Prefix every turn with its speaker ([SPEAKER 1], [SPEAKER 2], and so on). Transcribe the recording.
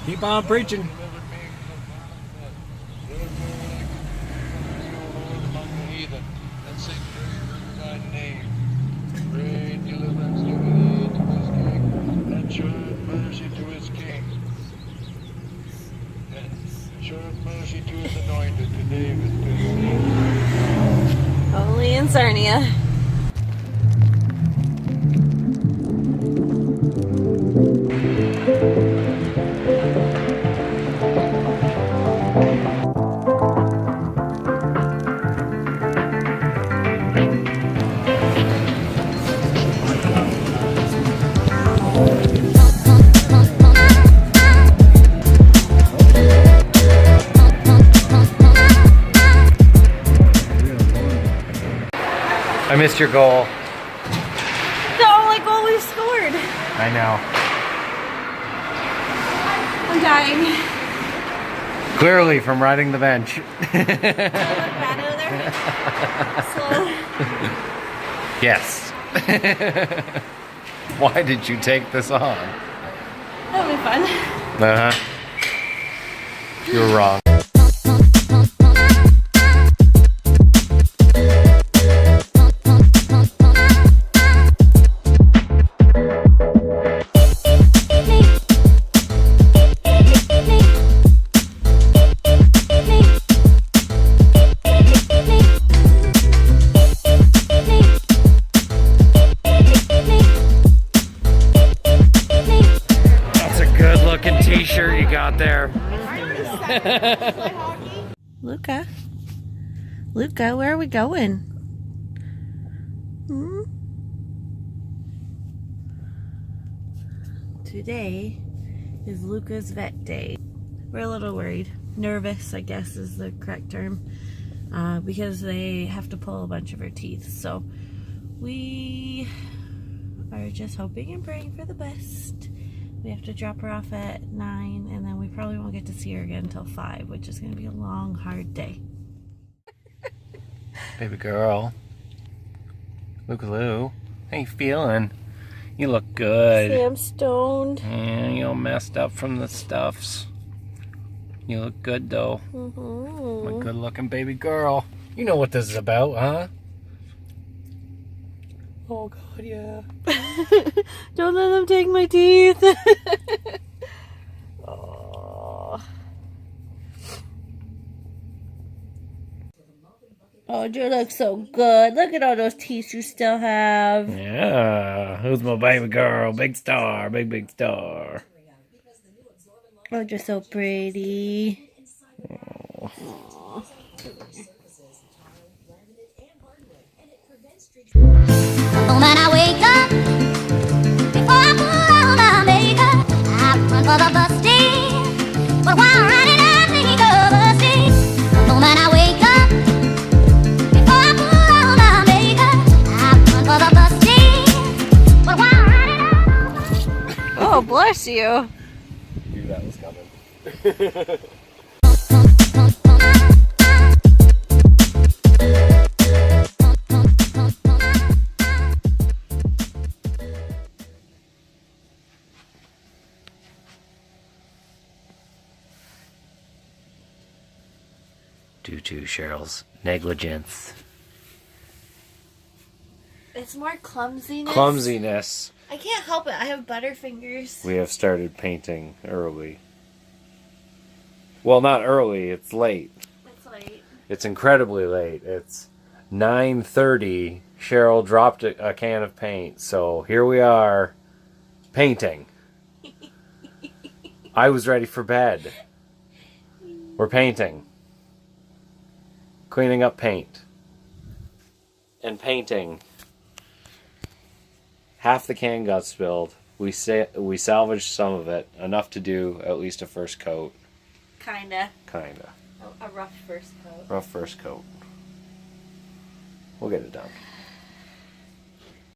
[SPEAKER 1] Keep on preaching.
[SPEAKER 2] Great deliverance to his king, and show mercy to his king. And show mercy to his anointed, to David, to his king.
[SPEAKER 3] Only in Sarnia.
[SPEAKER 1] I missed your goal.
[SPEAKER 3] The only goal we've scored.
[SPEAKER 1] I know.
[SPEAKER 3] I'm dying.
[SPEAKER 1] Clearly from riding the bench.
[SPEAKER 3] Do I look bad over there?
[SPEAKER 1] Yes. Why did you take this on?
[SPEAKER 3] That'll be fun.
[SPEAKER 1] Uh-huh. You were wrong. T-shirt you got there.
[SPEAKER 3] Luka, where are we going? Today is Luka's vet day. We're a little worried. Nervous, I guess is the correct term. Because they have to pull a bunch of her teeth. So we are just hoping and praying for the best. We have to drop her off at 9, and then we probably won't get to see her again until 5, which is going to be a long, hard day.
[SPEAKER 1] Baby girl. Luka Lou. How you feeling? You look good.
[SPEAKER 3] See, I'm stoned.
[SPEAKER 1] Yeah, you all messed up from the stuffs. You look good though. My good looking baby girl. You know what this is about, huh? Oh God, yeah.
[SPEAKER 3] Don't let them take my teeth. Oh. Oh, you look so good. Look at all those teeth you still have.
[SPEAKER 1] Yeah. Who's my baby girl? Big star. Big star.
[SPEAKER 3] Oh, you're so pretty.
[SPEAKER 1] Oh.
[SPEAKER 4] When I wake up, before I put on my makeup, I run for the bus stand. But while running, I think of a thing. When I wake up, before I put on my makeup, I run for the bus stand. But while running,
[SPEAKER 3] Oh, bless you.
[SPEAKER 1] Knew that was coming. Due to Cheryl's negligence.
[SPEAKER 3] It's more clumsiness.
[SPEAKER 1] Clumsiness.
[SPEAKER 3] I can't help it. I have butterfingers.
[SPEAKER 1] We have started painting early. Well, not early. It's late.
[SPEAKER 3] It's late.
[SPEAKER 1] It's incredibly late. It's 9:30. Cheryl dropped a can of paint. So here we are painting. I was ready for bed. We're painting. Cleaning up paint. And painting. Half the can got spilled. We salvaged some of it. Enough to do at least a first coat.
[SPEAKER 3] Kinda.
[SPEAKER 1] Kinda.
[SPEAKER 3] A rough first coat.
[SPEAKER 1] Rough first coat. We'll get it done.